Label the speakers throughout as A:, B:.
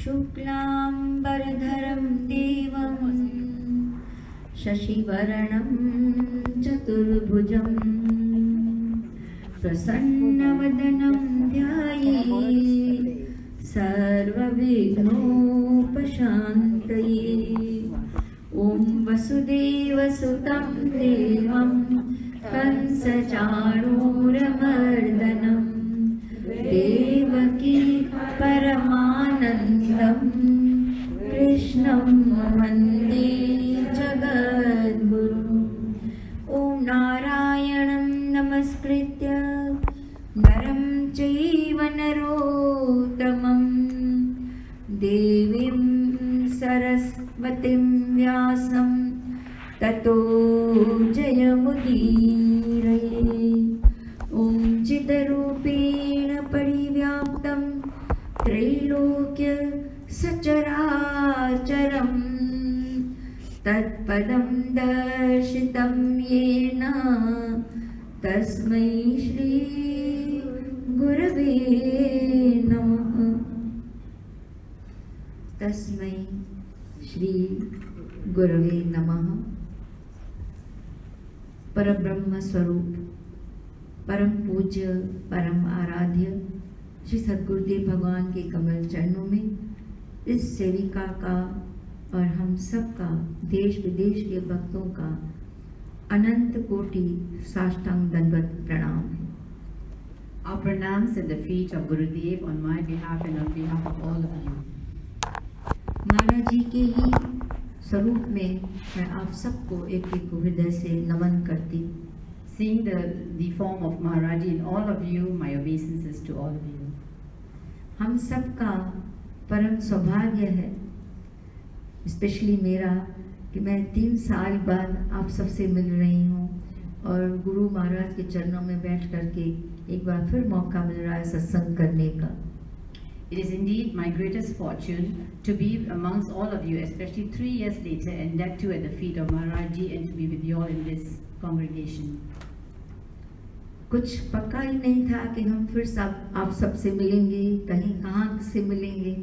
A: शुक्लांबरधरं देवं शशिवर्णं चतुर्भुजं प्रसन्नवदनं ध्यायेत् सर्वविघ्नोपशान्तये। ॐ वसुदेवसुतं देवं कंसचाणूरमर्दनं देवकी परमानन्दं कृष्णं वन्दे जगद्गुरुम्। ॐ नारायणं नमस्कृत्य नरं चैव नरोत्तमं देवीं सरस्वतीं व्यासं ततो जयमुदीरये। ॐ चिद्रूपेण परिव्याप्तं त्रैलोक्य सचराचरं तत्पदं दर्शितं येन तस्मै श्री गुरवे नमः। तस्मै श्री गुरवे नमः। परब्रह्म स्वरूप परम पूज्य परम आराध्य श्री सद्गुरुदेव भगवान के कमल चरणों में इस सेविका का और हम सब का देश विदेश के भक्तों का अनंत कोटि साष्टांग दंडवत प्रणाम है।
B: Our pranams at the feet of Gurudev on my behalf and on behalf of all of you.
A: महाराज जी के ही स्वरूप में मैं आप सबको एक एक हृदय से नमन करती।
B: Seeing the form of Maharaji in all of you, my obeisances to all of you.
A: हम सबका परम सौभाग्य है, स्पेशली मेरा, कि मैं 3 साल बाद आप सबसे मिल रही हूँ और गुरु महाराज के चरणों में बैठ करके एक बार फिर मौका मिल रहा है सत्संग करने का।
B: It is indeed my greatest fortune to be amongst all of you, especially 3 years later, and that too at the feet of Maharaji, and to be with you all in this congregation.
A: कुछ पक्का ही नहीं था कि हम फिर सब आप सबसे मिलेंगे, कहीं कहाँ से मिलेंगे,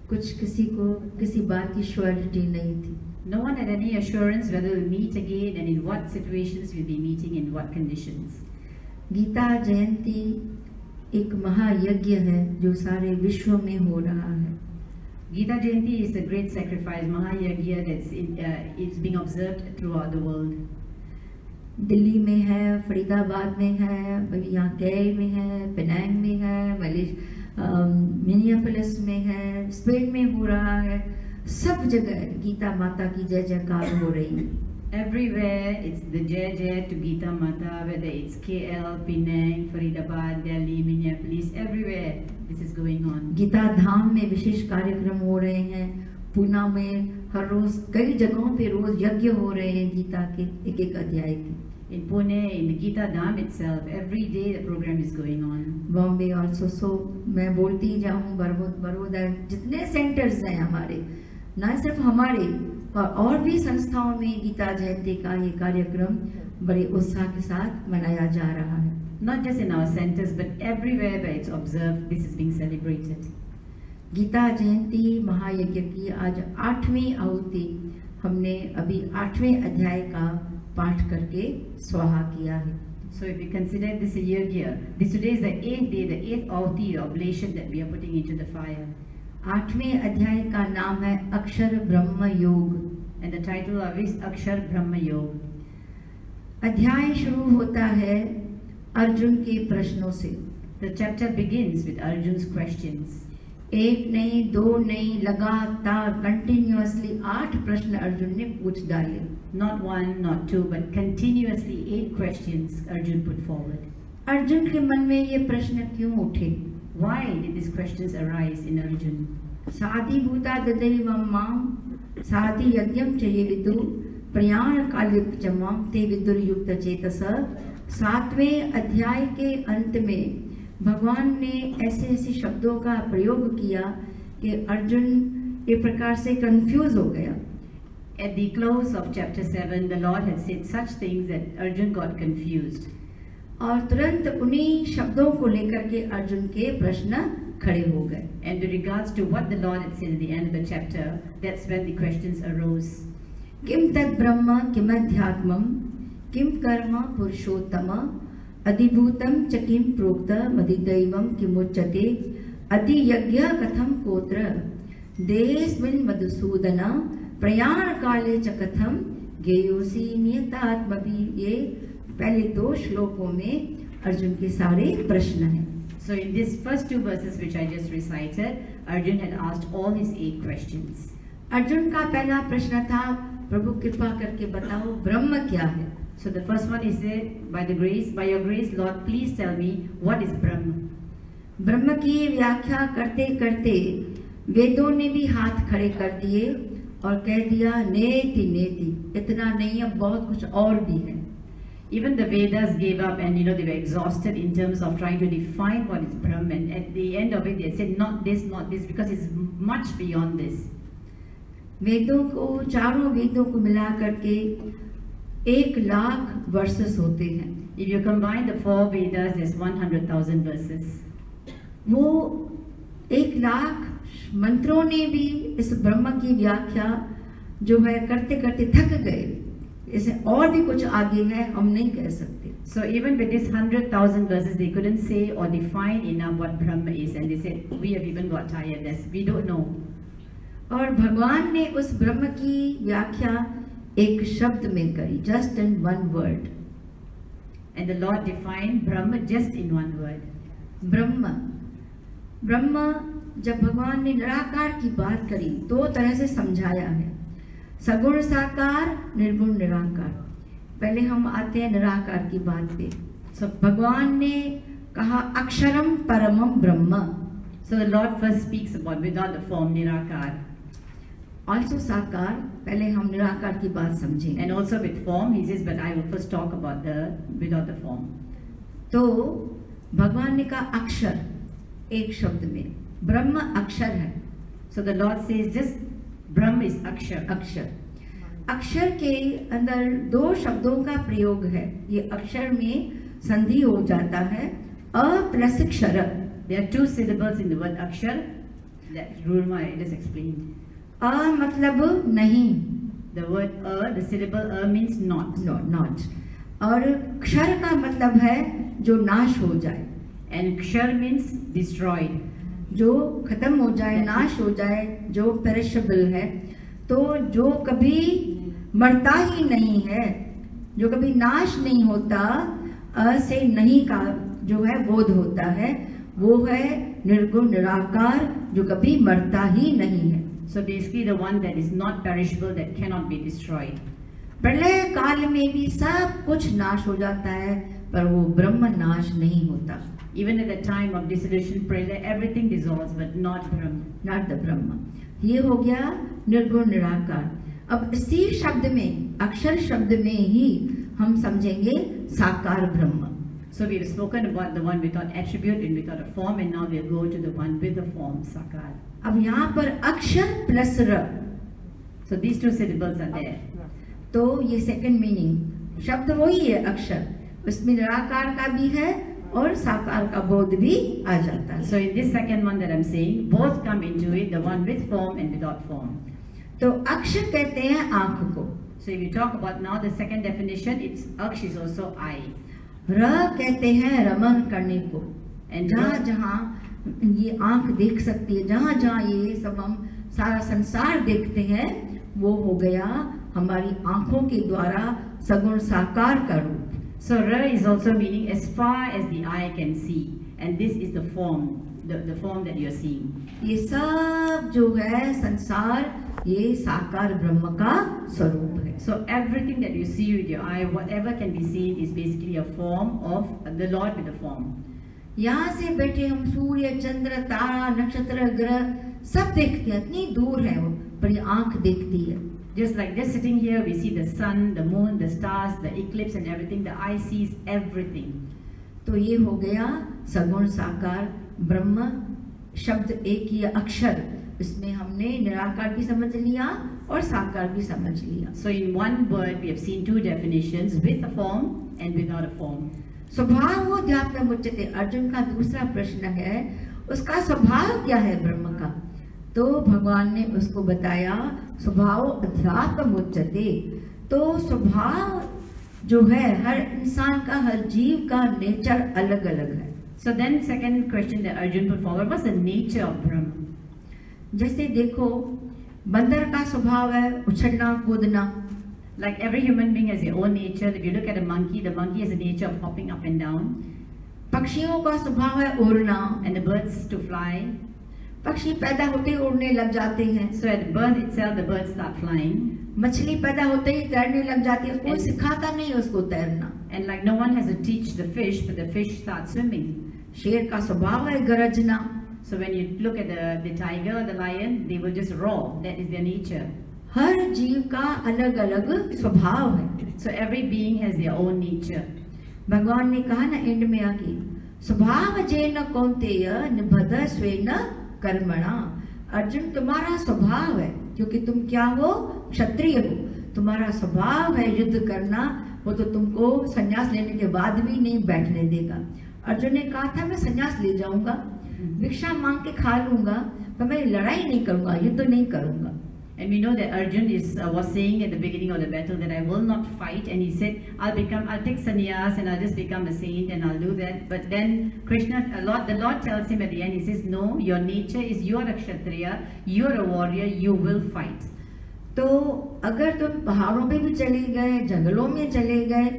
A: कुछ किसी को किसी बात की श्योरिटी नहीं थी।
B: No one had any assurance whether we'll meet again and in what situations we'll be meeting, in what conditions.
A: Gita Jayanti एक महायज्ञ है जो सारे विश्व में हो रहा है।
B: Gita Jayanti is a great sacrifice, Mahayagya, it's being observed throughout the world.
A: Delhi में है, फरीदाबाद में है, यहाँ कैल में है, पेनांग में है, मिनियापोलिस में है, स्पेन में हो रहा है, सब जगह गीता माता की जय जयकार हो रही है।
B: Everywhere it's the Jai Jai to Gita Mata, whether it's KL, Penang, Faridabad, Delhi, Minneapolis, everywhere this is going on.
A: Gita धाम में विशेष कार्यक्रम हो रहे हैं, पूना में हर रोज कई जगहों पे रोज यज्ञ हो रहे हैं गीता के एक एक अध्याय के।
B: In Pune, in the Gita Dham itself, every day the program is going on.
A: Bombay also, so मैं बोलती जाऊँ, बड़ौदा, जितने सेंटर्स हैं हमारे, न सिर्फ हमारे और भी संस्थाओं में गीता जयंती का ये कार्यक्रम बड़े उत्साह के साथ मनाया जा रहा है।
B: Not just in our centers, but everywhere where it's observed, this is being celebrated.
A: Gita Jayanti महायज्ञ की आज 8वीं आहुति हमने अभी 8वें अध्याय का पाठ करके स्वाहा किया है।
B: So if we consider this a yajna, today is the 8th day, the 8th ahuti oblation that we are putting into the fire.
A: 8वें अध्याय का नाम है अक्षर ब्रह्म योग,
B: and the title of is Akshar Brahma Yoga.
A: अध्याय शुरू होता है अर्जुन के प्रश्नों से।
B: The chapter begins with Arjun's questions.
A: 1 नहीं, 2 नहीं, लगातार कंटिन्यूअसली 8 प्रश्न अर्जुन ने पूछ डाले।
B: Not 1, not 2, but continuously 8 questions Arjun put forward.
A: Arjun के मन में ये प्रश्न क्यों उठे?
B: Why did these questions arise in Arjun?
A: साधि भूता ददैवं मां साधि यज्ञं च ये विदु प्रयाण काल्युक्तमं ते विदुर्युक्त चेतस। 7वें अध्याय के अंत में भगवान ने ऐसे ऐसे शब्दों का प्रयोग किया कि अर्जुन एक प्रकार से कंफ्यूज हो गया।
B: At the close of chapter 7, the Lord had said such things that Arjun got confused.
A: और तुरंत उन्हीं शब्दों को लेकर के अर्जुन के प्रश्न खड़े हो गए।
B: And with regards to what the Lord had said at the end of the chapter, that's when the questions arose.
A: किम तद ब्रह्म किमध्यात्मम किम कर्म पुरुषोत्तम अधिभूतम च किम प्रोक्त मदिदैवम किमुच्यते अधियज्ञ कथम कोत्र देस्मिन् मधुसूदन प्रयाण काले च कथम गेयोसी नियतात्मभि। ये पहले 2 श्लोकों में अर्जुन के सारे प्रश्न हैं।
B: So in these first 2 verses which I just recited, Arjun had asked all his 8 questions.
A: Arjun का पहला प्रश्न था, प्रभु कृपा करके बताओ ब्रह्म क्या है।
B: So the first one is that by your grace, Lord, please tell me what is Brahma.
A: ब्रह्म की व्याख्या करते करते वेदों ने भी हाथ खड़े कर दिए और कह दिया नेति नेति, इतना नहीं, अब बहुत कुछ और भी है।
B: Even the Vedas gave up and they were exhausted in terms of trying to define what is Brahman. And at the end of it, they said not this, because it's much beyond this.
A: वेदों को, चारों वेदों को मिला करके 1,00,000 versus होते हैं।
B: If you combine the 4 Vedas, there's 100,000 verses.
A: वो 1,00,000 मंत्रों ने भी इस ब्रह्म की व्याख्या जो है करते करते थक गए। इसे और भी कुछ आगे है, हम नहीं कह सकते।
B: So even with this 100,000 verses, they couldn't say or define enough what Brahma is, and they said we have even got tired. We don't know.
A: और भगवान ने उस ब्रह्म की व्याख्या एक शब्द में करी, just in one word.
B: And the Lord defined Brahma just in one word.
A: ब्रह्म, ब्रह्म जब भगवान ने निराकार की बात करी 2 तरह से समझाया है, सगुण साकार, निर्गुण निराकार। पहले हम आते हैं निराकार की बात पे। So भगवान ने कहा अक्षरम परमम ब्रह्म।
B: So the Lord first speaks about without the form nirakar.
A: Also साकार, पहले हम निराकार की बात समझें।
B: And also with form, he says, but I will first talk about the without the form.
A: तो भगवान ने कहा अक्षर, एक शब्द में ब्रह्म अक्षर है।
B: So the Lord says just Brahma is अक्षर।
A: अक्षर, अक्षर के अंदर 2 शब्दों का प्रयोग है। ये अक्षर में संधि हो जाता है अ प्लस क्षर।
B: There are 2 syllables in the word akshar that Rurma just explained.
A: अ मतलब नहीं,
B: the word the syllable means not.
A: No, not. और क्षर का मतलब है जो नाश हो जाए।
B: And kshar means destroyed.
A: जो खत्म हो जाए, नाश हो जाए, जो पेरिशेबल है। तो जो कभी मरता ही नहीं है, जो कभी नाश नहीं होता, अ से नहीं का जो है बोध होता है, वो है निर्गुण निराकार, जो कभी मरता ही नहीं है।
B: So basically the one that is not perishable, that cannot be destroyed.
A: प्रलय काल में भी सब कुछ नाश हो जाता है, पर वो ब्रह्म नाश नहीं होता।
B: Even at the time of dissolution, pralaya, everything dissolves, but not Brahma.
A: Not the Brahma. ये हो गया निर्गुण निराकार। अब इसी शब्द में, अक्षर शब्द में ही हम समझेंगे साकार ब्रह्म।
B: So we have spoken about the one without attribute and without a form, and now we'll go to the one with a form, sakar.
A: अब यहाँ पर अक्षर plus raw,
B: so these 2 syllables are there.
A: तो ये second meaning, शब्द वही है अक्षर, उसमें निराकार का भी है और साकार का बोध भी आ जाता है।
B: So in this second one that I'm saying, both come into it, the one with form and without form.
A: तो अक्षर कहते हैं आंख को।
B: So if you talk about now the second definition, it's aksh is also eye.
A: र कहते हैं रमन करने को,
B: And
A: जहाँ जहाँ ये आंख देख सकती है, जहाँ जहाँ ये सब हम सारा संसार देखते हैं, वो हो गया हमारी आंखों के द्वारा सगुण साकार का रूप।
B: So ra is also meaning as far as the eye can see, and this is the form, the form that you're seeing.
A: ये सब जो है संसार, ये साकार ब्रह्म का स्वरूप है।
B: So everything that you see with your eye, whatever can be seen, is basically a form of the Lord with a form.
A: यहाँ से बैठे हम सूर्य, चंद्र, तारा, नक्षत्र, ग्रह सब देखते हैं, इतनी दूर है वो, पर ये आंख देखती है।
B: Just like just sitting here, we see the sun, the moon, the stars, the eclipse and everything. The eye sees everything.
A: तो ये हो गया सगुण साकार ब्रह्म शब्द एक ही अक्षर, इसमें हमने निराकार भी समझ लिया और साकार भी समझ लिया।
B: So in one word, we have seen 2 definitions, with a form and without a form.
A: स्वभावोऽध्यात्ममुच्यते, Arjun का दूसरा प्रश्न है उसका स्वभाव क्या है ब्रह्म का। तो भगवान ने उसको बताया स्वभाव अध्यात्ममुच्यते, तो स्वभाव जो है हर इंसान का, हर जीव का नेचर अलग अलग है।
B: So then second question that Arjun put forward was the nature of Brahma.
A: जैसे देखो बंदर का स्वभाव है उछलना कूदना,
B: Like every human being has their own nature. If you look at a monkey, the monkey has a nature of hopping up and down,
A: पक्षियों का स्वभाव है उड़ना,
B: and the birds to fly.
A: पक्षी पैदा होते ही उड़ने लग जाते हैं।
B: So at birth itself, the birds start flying.
A: मछली पैदा होते ही तैरने लग जाती है, कोई
B: And-
A: सिखाता नहीं उसको तैरना।
B: And like no one has to teach the fish, but the fish starts swimming.
A: शेर का स्वभाव है गरजना,
B: So when you look at the tiger or the lion, they will just roar. That is their nature.
A: हर जीव का अलग अलग स्वभाव है।
B: So every being has their own nature.
A: भगवान ने कहा ना एंड में आके स्वभाव जेन कौन्तेय निबद्ध स्वेन कर्मणा, अर्जुन तुम्हारा स्वभाव है, क्योंकि तुम क्या हो, क्षत्रिय हो, तुम्हारा स्वभाव है युद्ध करना, वो तो तुमको संन्यास लेने के बाद भी नहीं बैठने देगा। अर्जुन ने कहा था मैं संन्यास ले जाऊंगा, भिक्षा मांग के खा लूंगा, पर मैं लड़ाई नहीं करूंगा, युद्ध नहीं करूंगा।
B: And we know that Arjun was saying at the beginning of the battle that I will not fight, and he said, I'll take sannyas and I'll just become a saint and I'll do that. But then the Lord tells him at the end, he says, no, your nature is you're a kshatriya, you're a warrior, you will fight.
A: तो अगर तुम पहाड़ों पे भी चले गए, जंगलों में चले गए,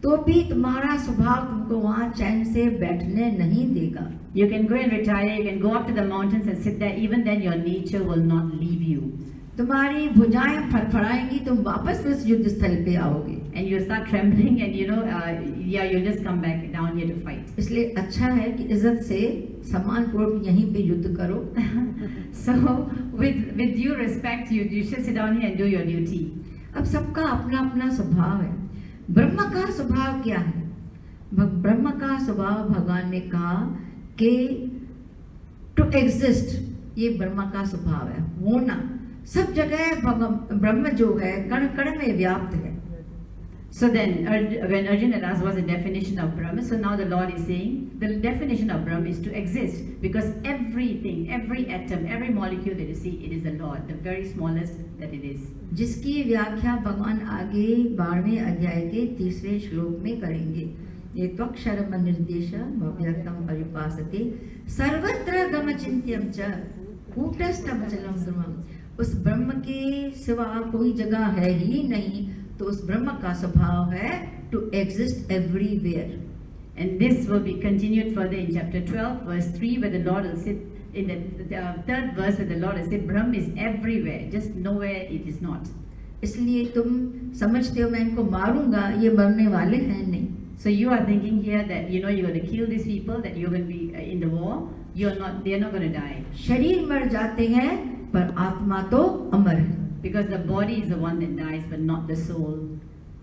A: तो भी तुम्हारा स्वभाव तुमको वहां चैन से बैठने नहीं देगा।
B: You can go and retire, you can go up to the mountains and sit there, even then your nature will not leave you.
A: तुम्हारी भुजाएं फड़फड़ाएंगी, तुम वापस उस युद्ध स्थल पे आओगे।
B: And you start trembling and you'll just come back down here to fight.
A: इसलिए अच्छा है कि इज्जत से सम्मान पूर्वक यहीं पे युद्ध करो।
B: So with due respect, you should sit down here and do your duty.
A: अब सबका अपना अपना स्वभाव है। ब्रह्म का स्वभाव क्या है? ब्रह्म का स्वभाव भगवान ने कहा कि टू एग्जिस्ट, ये ब्रह्म का स्वभाव है, होना। सब जगह ब्रह्म जो है कण कण में व्याप्त है।
B: So then, when Arjuna had asked what's the definition of Brahma, so now the Lord is saying the definition of Brahma is to exist, because everything, every atom, every molecule that you see, it is the Lord, the very smallest that it is.
A: जिसकी व्याख्या भगवान आगे 12वें अध्याय के 3वें श्लोक में करेंगे। ये त्वक्षरम निर्देश भव्यक्तम परिपासते सर्वत्र गमचिन्त्यम च कूटस्थम चलम ब्रह्मम्। उस ब्रह्म के सिवा कोई जगह है ही नहीं, तो उस ब्रह्म का स्वभाव है to exist everywhere.
B: And this will be continued further in chapter 12, verse 3, where the Lord will say, in the third verse, where the Lord will say, Brahma is everywhere, just nowhere it is not.
A: इसलिए तुम समझते हो मैं इनको मारूंगा, ये मरने वाले हैं नहीं।
B: So you are thinking here that you're going to kill these people, that you're going to be in the war. They're not going to die.
A: शरीर मर जाते हैं, पर आत्मा तो अमर है।
B: Because the body is the one that dies, but not the soul.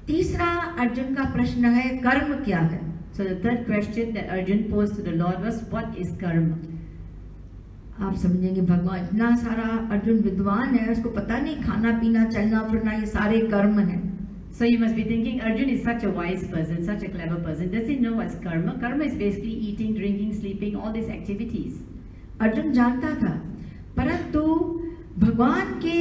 A: तीसरा अर्जुन का प्रश्न है कर्म क्या है?
B: So the third question that Arjun posed to the Lord was, what is karma?
A: आप समझेंगे भगवान इतना सारा, अर्जुन विद्वान है, उसको पता नहीं खाना पीना चलना फिरना ये सारे कर्म हैं।
B: So you must be thinking, Arjun is such a wise person, such a clever person. Does he know what's karma? Karma is basically eating, drinking, sleeping, all these activities.
A: Arjun जानता था, परंतु भगवान के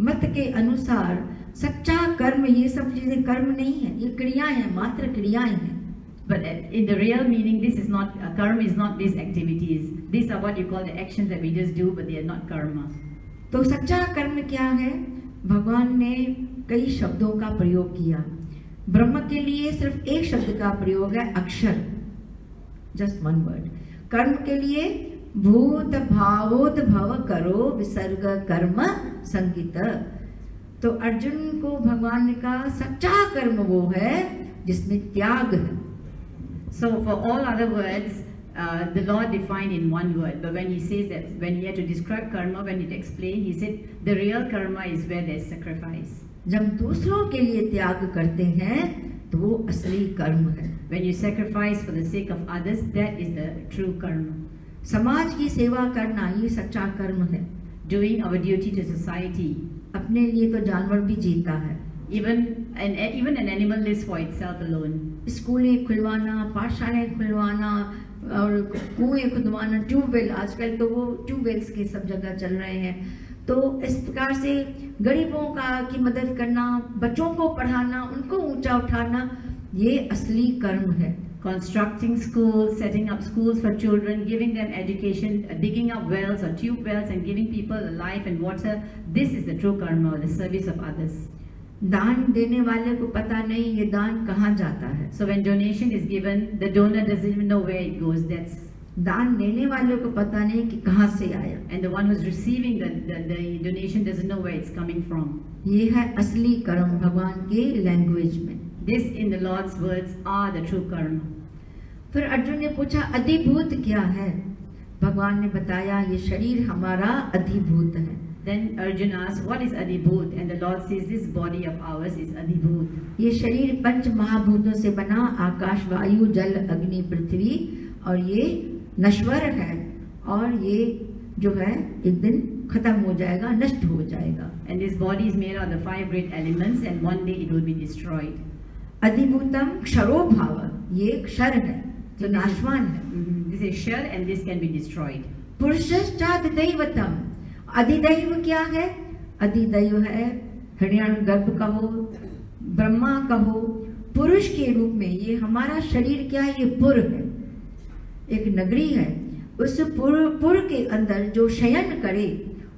A: मत के अनुसार सच्चा कर्म ये सब चीजें कर्म नहीं है, ये क्रियाएं हैं, मात्र क्रियाएं हैं।
B: But in the real meaning, this is not karma. Is not these activities. These are what you call the actions that we just do, but they are not karma.
A: तो सच्चा कर्म क्या है? भगवान ने कई शब्दों का प्रयोग किया। ब्रह्म के लिए सिर्फ एक शब्द का प्रयोग है, अक्षर, जस्ट वन वर्ड। कर्म के लिए भूत भावोद्भव करो विसर्ग कर्म संगित। तो अर्जुन को भगवान ने कहा सच्चा कर्म वो है जिसमें त्याग है।
B: So for all other words, the Lord defined in one word. But when he says that, when he had to describe karma, when he explained, he said the real karma is where there's sacrifice.
A: जब दूसरों के लिए त्याग करते हैं तो वो असली कर्म है।
B: When you sacrifice for the sake of others, that is the true karma.
A: समाज की सेवा करना ये सच्चा कर्म है।
B: Doing our duty to society.
A: अपने लिए तो जानवर भी जीता है।
B: Even an animal lives for itself alone.
A: स्कूलें खुलवाना, पाठशालाएं खुलवाना और कुएं खुदवाना, ट्यूबवेल, आजकल तो वो ट्यूबवेल्स के सब जगह चल रहे हैं। तो इस प्रकार से गरीबों की मदद करना, बच्चों को पढ़ाना, उनको ऊंचा उठाना, ये असली कर्म है।
B: Constructing schools, setting up schools for children, giving them education, digging up wells or tube wells and giving people life and water. This is the true karma, the service of others.
A: दान देने वाले को पता नहीं ये दान कहाँ जाता है।
B: So when donation is given, the donor doesn't even know where it goes. That's
A: दान देने वाले को पता नहीं कि कहाँ से आया।
B: and the one who's receiving the donation doesn't know where it's coming from.
A: ये है असली कर्म भगवान के लैंग्वेज में।
B: This, in the Lord's words, are the true karma.
A: फिर अर्जुन ने पूछा अधिभूत क्या है? भगवान ने बताया ये शरीर हमारा अधिभूत है।
B: Then Arjuna asked, what is Adibhut? And the Lord says, this body of ours is Adibhut.
A: ये शरीर पंच महाभूतों से बना, आकाश, वायु, जल, अग्नि, पृथ्वी, और ये नश्वर है और ये जो है एक दिन खत्म हो जाएगा, नष्ट हो जाएगा।
B: And this body is made out of the 5 great elements and one day it will be destroyed.
A: अधिभूतम क्षरो भाव, ये क्षर है जो नाशवान है।
B: This is shar and this can be destroyed.
A: पुरुषश्चाधिदैवतम, अधिदैव क्या है? अधिदैव है हिरण्यगर्भ कहो, ब्रह्मा कहो, पुरुष के रूप में। ये हमारा शरीर क्या है? ये पुर है, एक नगरी है। उस पुर के अंदर जो शयन करे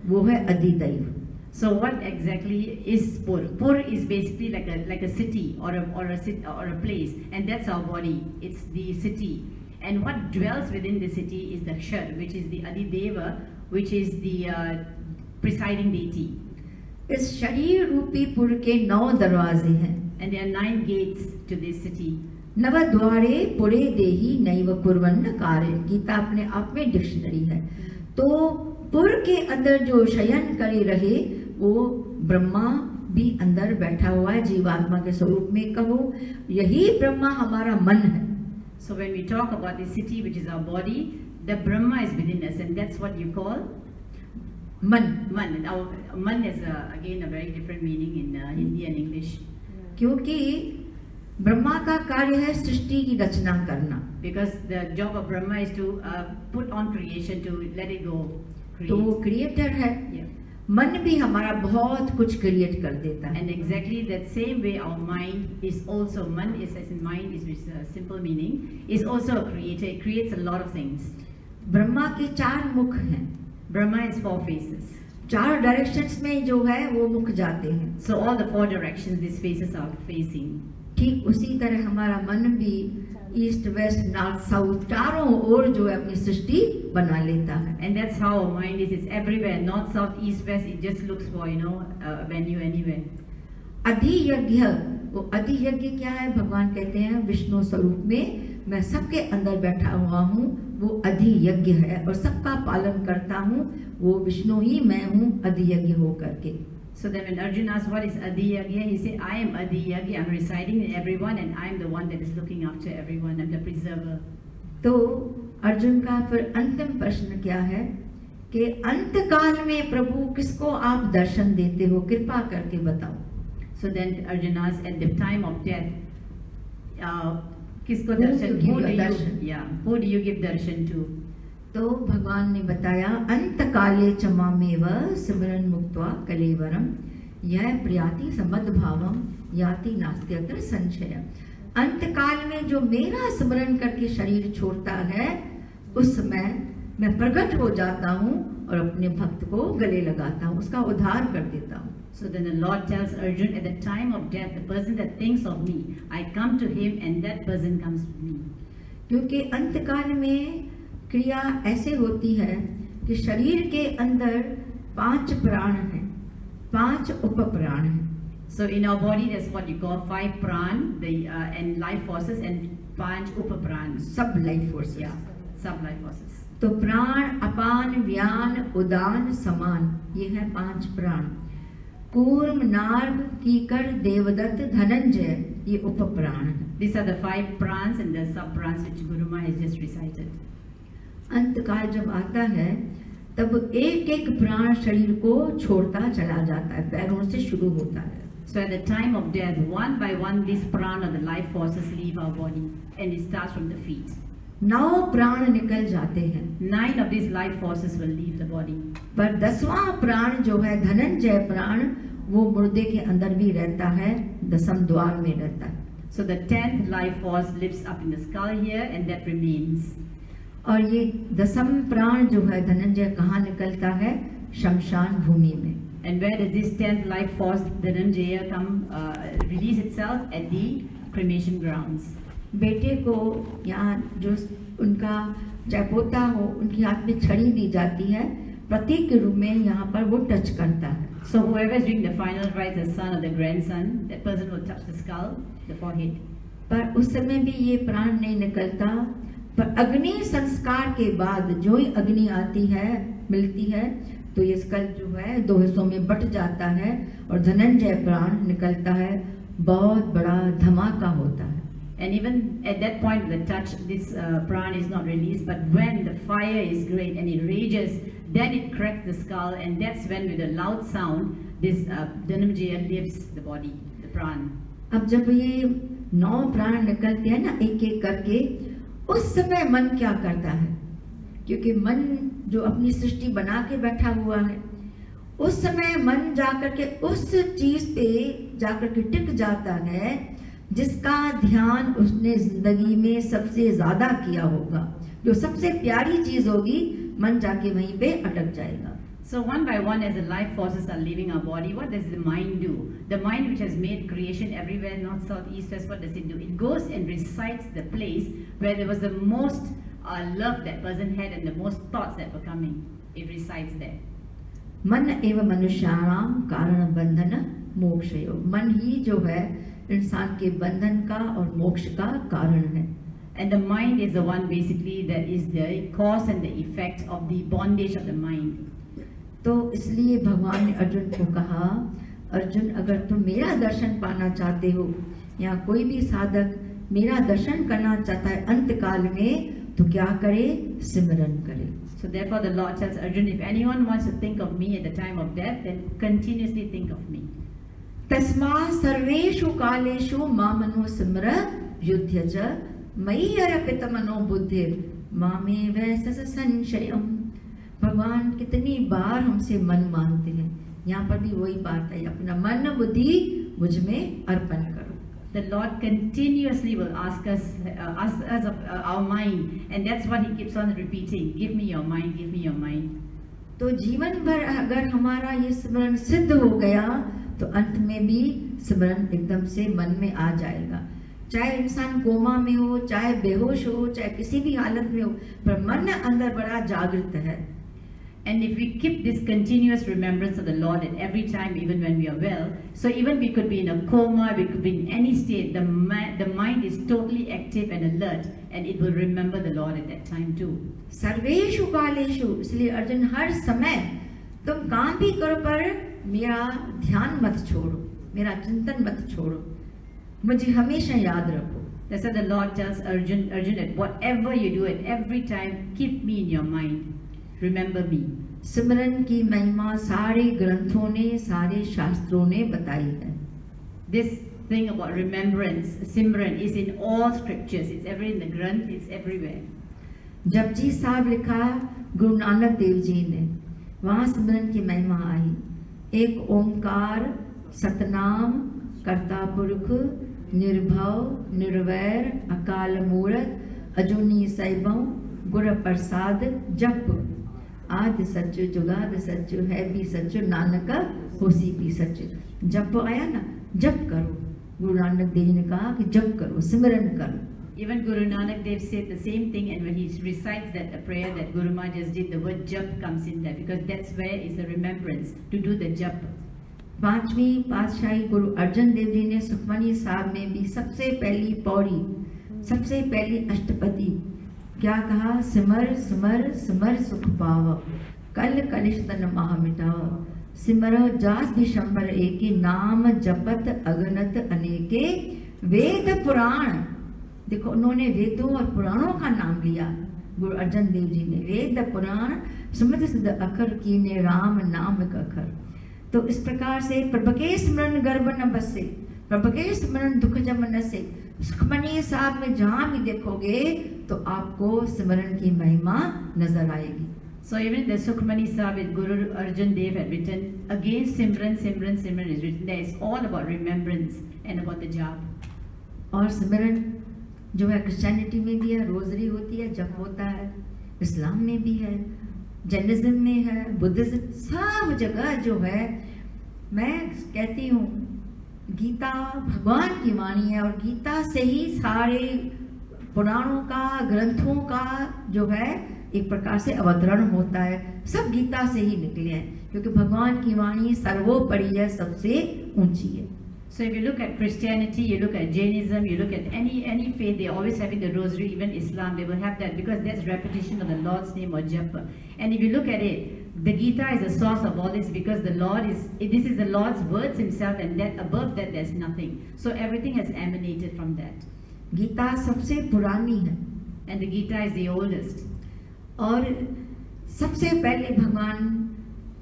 A: वो है अधिदैव।
B: So what exactly is Pur? Pur is basically like a city or a place, and that's our body. It's the city, and what dwells within the city is the Kshar, which is the Adideva, which is the presiding deity.
A: इस शरीर रूपी पुर के 9 दरवाजे हैं,
B: and there are 9 gates to this city.
A: नव द्वारे पुरे देही नैव कुर्वन्न कार्य, गीता अपने आप में डिक्शनरी है। तो पुर के अंदर जो शयन करे रहे वो ब्रह्मा भी अंदर बैठा हुआ है जीवात्मा के स्वरूप में। कहो यही ब्रह्मा हमारा मन है।
B: So when we talk about the city, which is our body, the Brahma is within us, and that's what you call
A: मन।
B: Man. Our man is again a very different meaning in Hindi and English.
A: क्योंकि ब्रह्मा का कार्य है सृष्टि की रचना करना,
B: Because the job of Brahma is to put on creation, to let it go.
A: तो वो creator है।
B: Yeah.
A: मन भी हमारा बहुत कुछ क्रिएट कर देता है।
B: And exactly that same way our mind is also, man is as in mind is with a simple meaning, is also a creator. It creates a lot of things.
A: Brahma के 4 मुख हैं,
B: Brahma is 4 faces.
A: 4 डायरेक्शंस में जो है वो मुख जाते हैं।
B: So all the 4 directions these faces are facing.
A: ठीक उसी तरह हमारा मन भी ईस्ट, वेस्ट, नॉर्थ, साउथ, चारों ओर जो है अपनी सृष्टि बना लेता है।
B: And that's how our mind is. It's everywhere, north, south, east, west. It just looks for venue anywhere.
A: अधियज्ञ, वो अधियज्ञ क्या है? भगवान कहते हैं विष्णु स्वरूप में मैं सबके अंदर बैठा हुआ हूँ, वो अधियज्ञ है और सबका पालन करता हूँ, वो विष्णु ही मैं हूँ अधियज्ञ हो करके।
B: So then when Arjuna asked what is Adiyagya, he said, I am Adiyagya, I'm residing in everyone and I am the one that is looking after everyone, I'm the preserver.
A: तो अर्जुन का फिर अंतिम प्रश्न क्या है कि अंत काल में प्रभु किसको आप दर्शन देते हो, कृपा करके बताओ।
B: So then Arjuna asked, at the time of death, किसको
A: Who
B: darshan?
A: you give darshan?
B: Who do you give darshan to?
A: तो भगवान ने बताया अंत काले चमामेव सिमरन मुक्त्वा कलेवरम यह प्रयाति समद भावम याति नास्त्यत्र संशय। अंत काल में जो मेरा स्मरण करके शरीर छोड़ता है उस समय मैं प्रकट हो जाता हूँ और अपने भक्त को गले लगाता हूँ, उसका उद्धार कर देता हूँ।
B: So then the Lord tells Arjuna, at the time of death, the person that thinks of me, I come to him and that person comes to me.
A: क्योंकि अंत काल में क्रिया ऐसे होती है कि शरीर के अंदर 5 प्राण हैं, 5 उपप्राण हैं।
B: So in our body, there's what you call 5 pran, and life forces, and 5 upapran.
A: सब life force.
B: Yeah, sub life forces.
A: तो प्राण, अपान, व्यान, उदान, समान, ये हैं 5 प्राण। कूर्म, नार्ग, कीकर, देवदत्त, धनंजय, ये उपप्राण हैं।
B: These are the 5 prans and the sub prans which Guru Maharaj has just recited.
A: अंत काल जब आता है तब एक एक प्राण शरीर को छोड़ता चला जाता है, पैरों से शुरू होता है।
B: So at the time of death, one by one, these prana, the life forces, leave our body, and it starts from the feet.
A: 9 प्राण निकल जाते हैं,
B: 9 of these life forces will leave the body.
A: पर 10वां प्राण जो है धनंजय प्राण, वो मुर्दे के अंदर भी रहता है, 10वें द्वार में रहता है।
B: So the 10th life force lives up in the skull here, and that remains.
A: और ये 10वां प्राण जो है धनंजय कहाँ निकलता है? शमशान भूमि में।
B: And where does this 10th life force, Dhananjaya, release itself? At the cremation grounds.
A: बेटे को यहाँ जो उनका चाहे पोता हो, उनके हाथ में छड़ी दी जाती है, प्रतीक के रूप में यहाँ पर वो टच करता है।
B: So whoever is doing the final rites, the son or the grandson, that person will touch the skull, the forehead.
A: पर उस समय भी ये प्राण नहीं निकलता, पर अग्नि संस्कार के बाद जो ही अग्नि आती है, मिलती है, तो ये स्कल जो है 2 हिस्सों में बट जाता है और धनंजय प्राण निकलता है। बहुत बड़ा धमाका होता है।
B: And even at that point of the touch, this prana is not released, but when the fire is great and it rages, then it cracks the skull, and that's when with a loud sound, this Dhananjaya leaves the body, the prana.
A: अब जब ये 9 प्राण निकलते हैं ना एक एक करके, उस समय मन क्या करता है? क्योंकि मन जो अपनी सृष्टि बना के बैठा हुआ है, उस समय मन जाकर के उस चीज पे जाकर के टिक जाता है जिसका ध्यान उसने जिंदगी में सबसे ज्यादा किया होगा। जो सबसे प्यारी चीज होगी, मन जाके वहीं पे अटक जाएगा।
B: So one by one, as the life forces are leaving our body, what does the mind do? The mind, which has made creation everywhere, north, south, east, west, what does it do? It goes and recites the place where there was the most love that person had and the most thoughts that were coming. It recites there.
A: मन एवं मनुष्याणाम कारण बंधन मोक्षयो। मन ही जो है इंसान के बंधन का और मोक्ष का कारण है।
B: And the mind is the one basically that is the cause and the effect of the bondage of the mind.
A: तो इसलिए भगवान ने अर्जुन को कहा, अर्जुन अगर तुम मेरा दर्शन पाना चाहते हो, या कोई भी साधक मेरा दर्शन करना चाहता है अंत काल में, तो क्या करे? सिमरन करे।
B: So therefore the Lord tells Arjun, if anyone wants to think of me at the time of death, then continuously think of me.
A: तस्मात् सर्वेषु कालेषु मामनो सिमर युध्य च मयि अर्पित मनो बुद्धिर मामेव संशयम्। भगवान कितनी बार हमसे मन मांगते हैं, यहाँ पर भी वही बात है, अपना मन बुद्धि मुझ में अर्पण करो।
B: The Lord continuously will ask us of our mind, and that's what He keeps on repeating. Give me your mind, give me your mind.
A: तो जीवन भर अगर हमारा ये स्मरण सिद्ध हो गया, तो अंत में भी स्मरण एकदम से मन में आ जाएगा। चाहे इंसान कोमा में हो, चाहे बेहोश हो, चाहे किसी भी हालत में हो, पर मन अंदर बड़ा जागृत है।
B: And if we keep this continuous remembrance of the Lord at every time, even when we are well, so even we could be in a coma, we could be in any state, the mind is totally active and alert, and it will remember the Lord at that time too.
A: सर्वेषु कालेषु, इसलिए अर्जुन हर समय तुम काम भी करो, पर मेरा ध्यान मत छोड़ो, मेरा चिंतन मत छोड़ो, मुझे हमेशा याद रखो।
B: That's why the Lord tells Arjun that whatever you do at every time, keep me in your mind. Remember me.
A: सिमरन की महिमा सारे ग्रंथों ने, सारे शास्त्रों ने बताई है।
B: This thing about remembrance, Simran, is in all scriptures. It's ever in the Granth, it's everywhere.
A: Japji साहब लिखा गुरु नानक देव जी ने, वहाँ सिमरन की महिमा आई। एक ओंकार सतनाम कर्ता पुरख निर्भव निर्वैर अकाल मूरत अजूनी सैभव गुर प्रसाद जप आदि सच्चो जुगाद सच्चो है भी सच्चो नानक होसी भी सच्चो। जप आया ना, जप करो। गुरु नानक देव ने कहा कि जप करो, सिमरन करो।
B: Even Guru Nanak Dev said the same thing, and when he recites that prayer that Guru Maharaj just did, the word jap comes in there, because that's where is the remembrance to do the jap.
A: 5वीं पातशाही गुरु अर्जन देव जी ने सुखमनी साहब में भी सबसे पहली पौड़ी, सबसे पहली अष्टपदी क्या कहा? सिमर सिमर सिमर सुख पाव कल कलिश तन महा मिटाव सिमर जास दिशंबर एके नाम जपत अगनत अनेके वेद पुराण। देखो उन्होंने वेदों और पुराणों का नाम लिया, गुरु अर्जन देव जी ने। वेद पुराण समझ सिद्ध अखर कीने राम नाम का अखर। तो इस प्रकार से प्रभु के स्मरण गर्भ न बसे, प्रभु के स्मरण दुख जम न से, सुखमनी साहब में जहां भी देखोगे तो आपको स्मरण की महिमा नजर आएगी।
B: So even the Sukhmani Sahib with Guru Arjan Dev had written, against Simran, Simran, Simran is written there. It's all about remembrance and about the jap.
A: और स्मरण जो है क्रिश्चियनिटी में भी है, रोजरी होती है, जप होता है, इस्लाम में भी है, जैनिज्म में है, बुद्धिज्म, सब जगह जो है। मैं कहती हूँ गीता भगवान की वाणी है और गीता से ही सारे पुराणों का, ग्रंथों का जो है एक प्रकार से अवतरण होता है। सब गीता से ही निकले हैं क्योंकि भगवान की वाणी सर्वोपरि है, सबसे ऊंची है।
B: So if you look at Christianity, you look at Jainism, you look at any faith, they always having the rosary. Even Islam, they will have that because that's repetition of the Lord's name or japa. And if you look at it, the Gita is the source of all this because the Lord is, this is the Lord's words Himself, and that above that there's nothing. So everything has emanated from that.
A: Gita सबसे पुरानी है
B: And the Gita is the oldest.
A: और सबसे पहले भगवान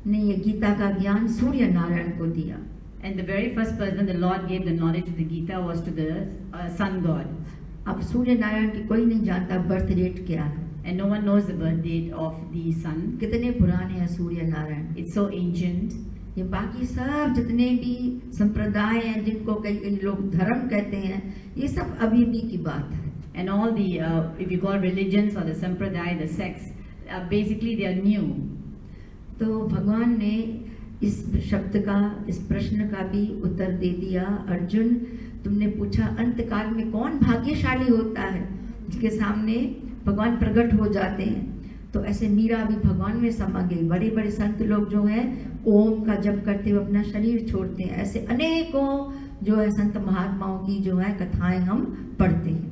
A: ने ये गीता का ज्ञान सूर्य नारायण को दिया।
B: And the very first person the Lord gave the knowledge of the Gita was to the sun god.
A: अब सूर्य नारायण की कोई नहीं जानता बर्थ डेट क्या है,
B: And no one knows the birth date of the sun.
A: कितने पुराने हैं Surya Narayan.
B: It's so ancient.
A: ये बाकी सब जितने भी संप्रदाय हैं जिनको कई लोग धर्म कहते हैं, ये सब अभी भी की बात है।
B: And all the, if you call religions or the sampradaya, the sects, basically they are new.
A: तो भगवान ने इस शब्द का, इस प्रश्न का भी उत्तर दे दिया। अर्जुन, तुमने पूछा अंत काल में कौन भाग्यशाली होता है जिसके सामने भगवान प्रकट हो जाते हैं। तो ऐसे मीरा भी भगवान में समा गई। बड़े बड़े संत लोग जो हैं ओम का जप करते हुए अपना शरीर छोड़ते हैं। ऐसे अनेकों जो है संत महात्माओं की जो है कथाएं हम पढ़ते हैं।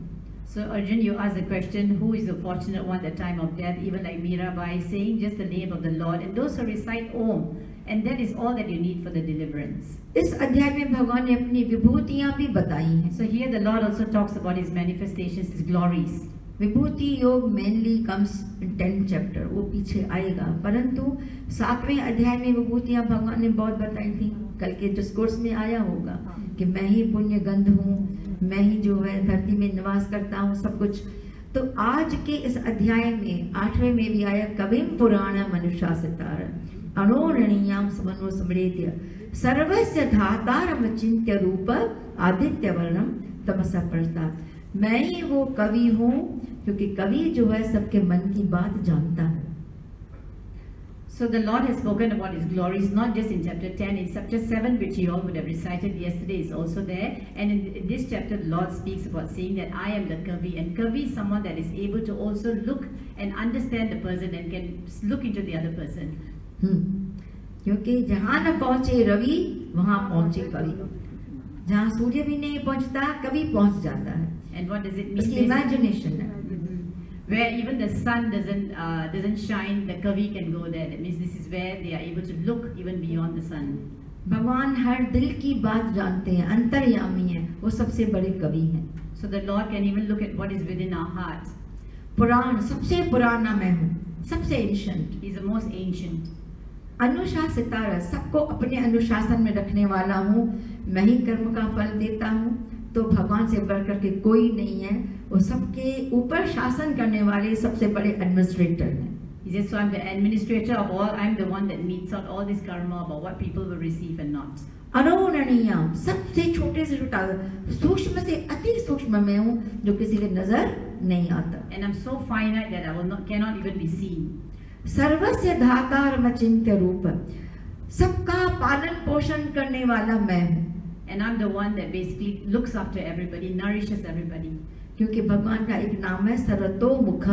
B: So Arjun, you asked the question, who is the fortunate one at the time of death? Even like Mirabai saying just the name of the Lord, and those who recite Om, and that is all that you need for the deliverance.
A: इस अध्याय में भगवान ने अपनी विभूतियां भी बताई हैं।
B: So here the Lord also talks about His manifestations, His glories.
A: विभूति योग mainly comes in 10th chapter, वो पीछे आएगा, परंतु 7वें अध्याय में विभूतियां भगवान ने बहुत बताई थी। कल के डिस्कोर्स में आया होगा कि मैं ही पुण्य गंध हूँ, मैं ही जो है धरती में निवास करता हूँ, सब कुछ। तो आज के इस अध्याय में 8वें में भी आया, कविम पुराण मनुष्यासितार अणोरणीयाम समनो स्मृत्य सर्वस्य धातारम चिंत्य रूप आदित्य वर्णम तमसा प्रस्ताव। मैं ही वो कवि हूँ क्योंकि कवि जो है सबके मन की बात जानता है।
B: So the Lord has spoken about His glories, not just in chapter 10, in chapter 7, which you all would have recited yesterday, is also there. And in this chapter, the Lord speaks about saying that I am the Kavi. And Kavi is someone that is able to also look and understand the person and can look into the other person.
A: क्योंकि जहाँ न पहुँचे रवि वहाँ पहुँचे कवि, जहाँ सूर्य भी नहीं पहुँचता कवि पहुँच जाता है।
B: And what does it mean?
A: इसकी इमेजिनेशन है।
B: Where even the sun doesn't shine, the Kavi can go there. That means this is where they are able to look even beyond the sun.
A: भगवान हर दिल की बात जानते हैं, अंतर्यामी हैं, वो सबसे बड़े कवि हैं।
B: So the Lord can even look at what is within our hearts.
A: पुराण, सबसे पुराना मैं हूँ, सबसे ancient.
B: He's the most ancient.
A: अनुशासितार, सबको अपने अनुशासन में रखने वाला हूँ, मैं ही कर्म का फल देता हूँ। तो भगवान से बढ़कर के कोई नहीं है, वो सबके ऊपर शासन करने वाले सबसे बड़े एडमिनिस्ट्रेटर हैं।
B: He says, so I'm the administrator of all. I'm the one that meets out all this karma about what people will receive and not.
A: अणोरणीयाम, सबसे छोटे से छोटा, सूक्ष्म से अति सूक्ष्म में हूँ जो किसी के नजर नहीं आता।
B: And I'm so finite that I cannot even be seen.
A: सर्वस्य धातार मचिंत्य रूप, सबका पालन पोषण करने वाला मैं हूँ।
B: And I'm the one that basically looks after everybody, nourishes everybody.
A: क्योंकि भगवान का एक नाम है सर्वतोमुख,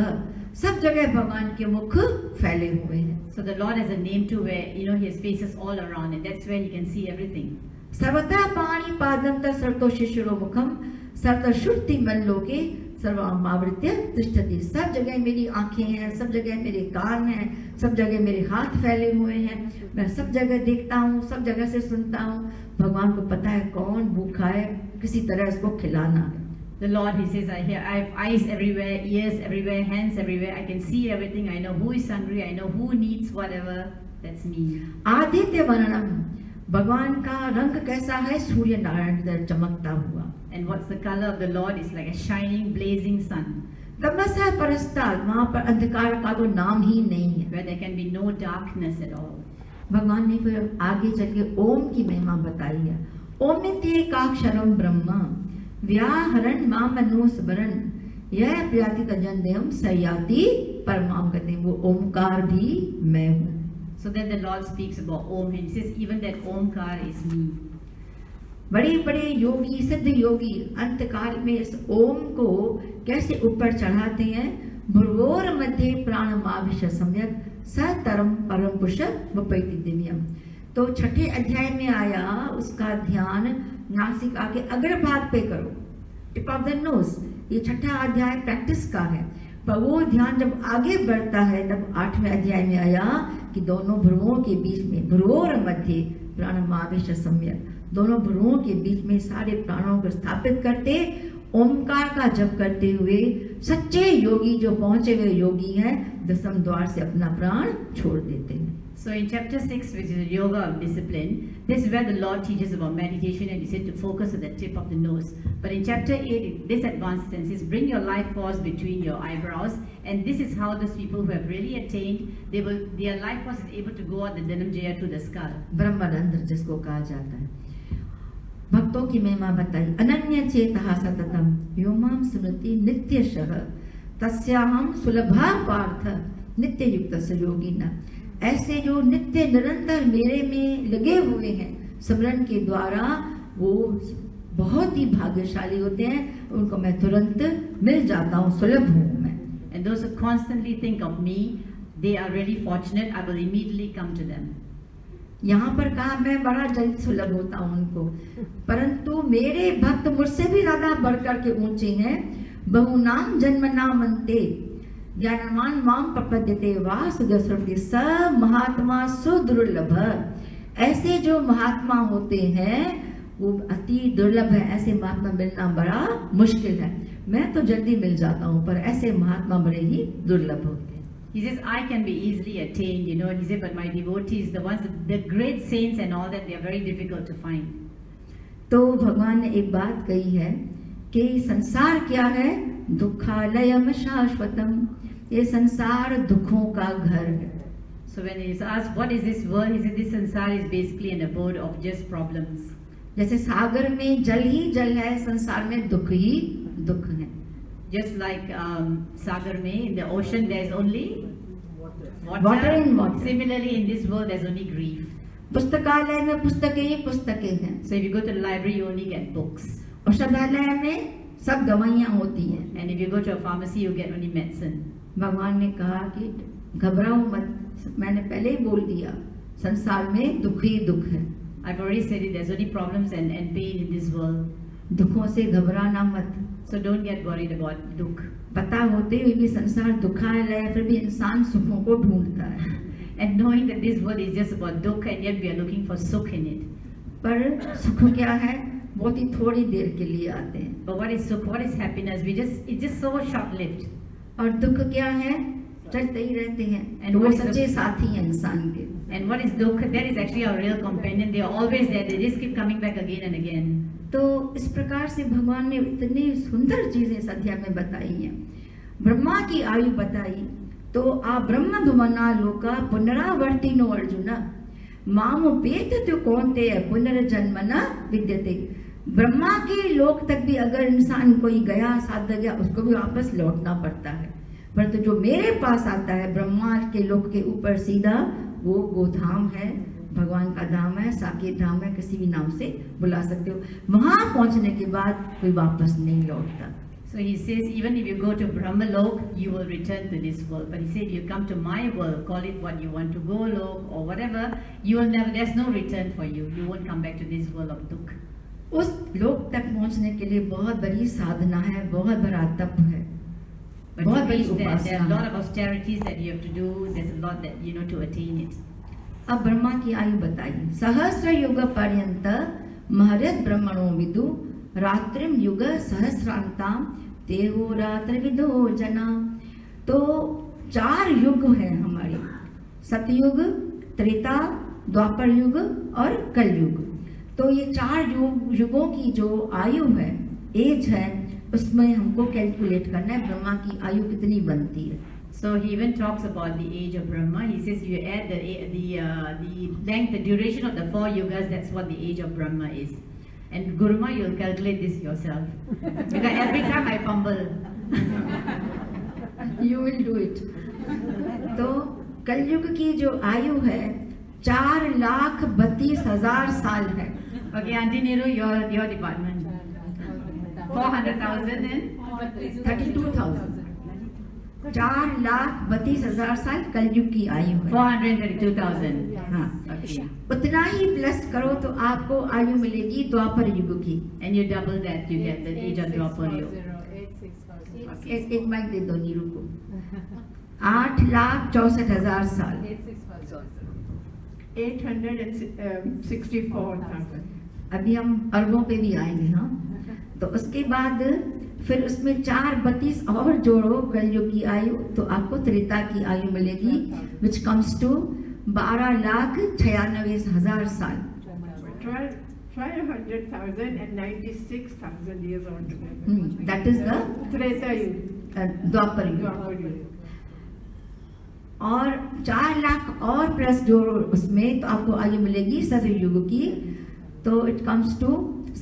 A: सब जगह भगवान के मुख फैले हुए हैं।
B: So the Lord has a name too, where He has faces all around, and that's where He can see everything.
A: सर्वतः पाणि पादं तत् सर्वतो शिशिरो मुखम सर्वतः शुद्धि मल्लोके सर्वमावृत्य तिष्ठति। सब जगह मेरी आंखें हैं, सब जगह मेरे कान हैं, सब जगह मेरे हाथ फैले हुए हैं, मैं सब जगह देखता हूँ, सब जगह से सुनता हूँ। भगवान को पता है कौन भूखा है, किसी तरह उसको खिलाना है।
B: The Lord, He says, I have eyes everywhere, ears everywhere, hands everywhere. I can see everything. I know who is hungry. I know who needs whatever. That's me.
A: Aditya वर्णम, भगवान का रंग कैसा है? सूर्य नारायण की तरह चमकता हुआ।
B: And what's the color of the Lord? It's like a shining, blazing sun,
A: तमसा परस्ताद, वहां पर अंधकार का तो नाम ही नहीं है।
B: where there can be no darkness at all.
A: भगवान ने फिर आगे चल के ओम की महिमा बताई है। ओमित्येकाक्षरम ब्रह्म व्याहरण मामनुस्मरण यह प्रयाति तजन देवम सयाति परमाम गतिम। वो ओमकार भी मैं हूँ।
B: So then the Lord speaks about Om, and he says, even that Omkar is me.
A: बड़े बड़े योगी, सिद्ध योगी अंतकाल में इस ओम को कैसे ऊपर चढ़ाते हैं? भ्रुवोर मध्य प्राणमाविश सम्यक सतरम परम पुरुष वपैति दिव्यम। तो छठे अध्याय में आया, उसका ध्यान नासिका के अग्रभाग पे करो, टिप ऑफ द नोज। ये छठा अध्याय प्रैक्टिस का है, पर वो ध्यान जब आगे बढ़ता है तब 8वें अध्याय में आया कि दोनों भ्रुवों के बीच में, भ्रुवोर मध्य प्राणमाविश सम्यक, दोनों भ्रुवों के बीच में सारे प्राणों को स्थापित करते ओमकार का जप करते हुए सच्चे योगी, जो पहुंचे हुए योगी हैं, दसम द्वार से अपना प्राण छोड़ देते हैं।
B: So in chapter 6, which is yoga of discipline, this is where the Lord teaches about meditation, and he said to focus at the tip of the nose. But in chapter 8, this advanced sense is bring your life force between your eyebrows, and this is how those people who have really attained, their life force is able to go out the Dhananjaya to the skull.
A: ब्रह्मरंध्र जिसको कहा जाता है। भक्तों की महिमा बताई। अनन्य चेतः सततम यो माम सुनति नित्यशः तस्याहं सुलभा पार्थ नित्य युक्त योगिना। ऐसे जो नित्य निरंतर मेरे में लगे हुए हैं स्मरण के द्वारा, वो बहुत ही भाग्यशाली होते हैं, उनको मैं तुरंत मिल जाता हूँ, सुलभ हूँ मैं।
B: And those who constantly think of me, they are really fortunate. I will immediately come to them.
A: यहाँ पर कहा मैं बड़ा जल्द सुलभ होता हूँ उनको, परंतु मेरे भक्त मुझसे भी ज्यादा बढ़कर के ऊंचे हैं। बहुनाम जन्मनाम अन्ते ज्ञानवान माम प्रपद्यते वासुदेव स महात्मा सुदुर्लभ। ऐसे जो महात्मा होते हैं वो अति दुर्लभ है, ऐसे महात्मा मिलना बड़ा मुश्किल है। मैं तो जल्दी मिल जाता हूँ, पर ऐसे महात्मा बड़े ही दुर्लभ होते हैं।
B: He says, I can be easily attained, you know, and he said, but my devotees, the ones, the great saints and all that, they are very difficult to find.
A: तो भगवान ने एक बात कही है कि संसार क्या है? दुखालयम शाश्वतम। ये संसार दुखों का घर है।
B: So when he is asked, what is this world? He said, this sansar is basically an abode of just problems.
A: जैसे सागर में जल ही जल है, संसार में दुख ही दुख है।
B: Just like Sagar mein, in the ocean there is only
A: Water and water.
B: Similarly, in this world there is only grief.
A: पुस्तकालय में पुस्तकें ही पुस्तकें हैं।
B: So if you go to the library, you only get books.
A: औषधालय में सब दवाइयाँ होती हैं।
B: And if you go to a pharmacy, you get only medicine.
A: भगवान ने कहा कि घबराओ मत, मैंने पहले ही बोल दिया, संसार में दुख ही दुख है।
B: I've already said it, there's only problems and pain in this world.
A: दुखों से घबराना मत।
B: So don't get worried about dukh.
A: पता होते हुए भी संसार दुखालय है, फिर भी इंसान सुखों को ढूंढता है।
B: And knowing that this world is just about dukh, and yet we are looking for sukh in it.
A: पर सुख क्या है? बहुत ही थोड़ी देर के लिए आते हैं।
B: But what is sukh? What is happiness? It's just so short-lived.
A: और दुख क्या है? चलते ही रहते हैं।
B: And
A: वो
B: what is
A: सच्चे साथी हैं इंसान के।
B: And what is dukh? That is actually our real companion. They are always there. They just keep coming back again and again.
A: तो इस प्रकार से भगवान ने इतनी सुंदर चीजें इस अध्याय में बताई हैं। ब्रह्मा की आयु बताई, तो आ ब्रह्म भुवना लोका पुनरावर्तिनो अर्जुन मामुपेत तो कौनते पुनर्जन्म न विद्यते। ब्रह्मा के लोक तक भी अगर इंसान कोई गया, साध गया, उसको भी वापस लौटना पड़ता है, परंतु जो मेरे पास आता है ब्रह्मा के लोक के ऊपर सीधा, वो गोधाम है, भगवान का धाम है, साकेत धाम है, किसी भी नाम से बुला सकते हो। वहां पहुंचने के बाद कोई वापस नहीं लौटता।
B: So he says, even if you go to Brahmalok, you will return to this world. But he said, if you come to my world, call it what you want to go lok or whatever, you will never. There's no return for you. You won't come back to this world of dukh.
A: उस लोक तक पहुंचने के लिए बहुत बड़ी साधना है, बहुत बड़ा तप है,
B: But
A: बहुत
B: to
A: बड़ी
B: reach there, there are a
A: Upasana
B: lot
A: है।
B: of austerities that you have to do. There's a lot that to attain it.
A: अब ब्रह्मा की आयु बताइए। सहस्र युग पर्यंत महर्षि ब्रह्मणो विदु रात्रिम युग सहस्रांताम तेहो रात्रि विदो जना। तो 4 युग हैं हमारे, सतयुग, त्रेता, द्वापर युग और कलयुग। तो ये 4 युगों की जो आयु है, एज है, उसमें हमको कैलकुलेट करना है ब्रह्मा की आयु कितनी बनती है।
B: So he even talks about the age of Brahma. He says you add the length, the duration of the 4 yugas. That's what the age of Brahma is. And Guruma, you'll calculate this yourself because every time I fumble.
A: You will do it. तो कलयुग की जो आयु है 4,32,000 साल है।
B: Okay, Auntie Neeru, your department. 400,000 and
A: 32,000। 4,32,000 साल कलयुग की आयु है।
B: 432,000.
A: हाँ,
B: Okay.
A: उतना ही प्लस करो तो आपको आयु मिलेगी द्वापर युग की।
B: And you double that, you get the age of Dwapar Yuga.
A: एक माइक दे दो नीरू को। 8,64,000 साल।
C: 864,000।
A: अभी हम अरबों पे भी आएंगे। हाँ, तो उसके बाद फिर उसमें 4,32 और जोड़ो कलयुग की आयु, तो आपको त्रेता की आयु मिलेगी, विच कम्स टू 12,96,000 साल।
C: 1200,000 and 96,000 years altogether.
A: That is the
C: Treta Yuga.
A: द्वापर युग।
C: Dwapar Yuga.
A: और 4 लाख और प्लस जोड़ो उसमें, तो आपको आयु मिलेगी सतयुग की, तो इट कम्स टू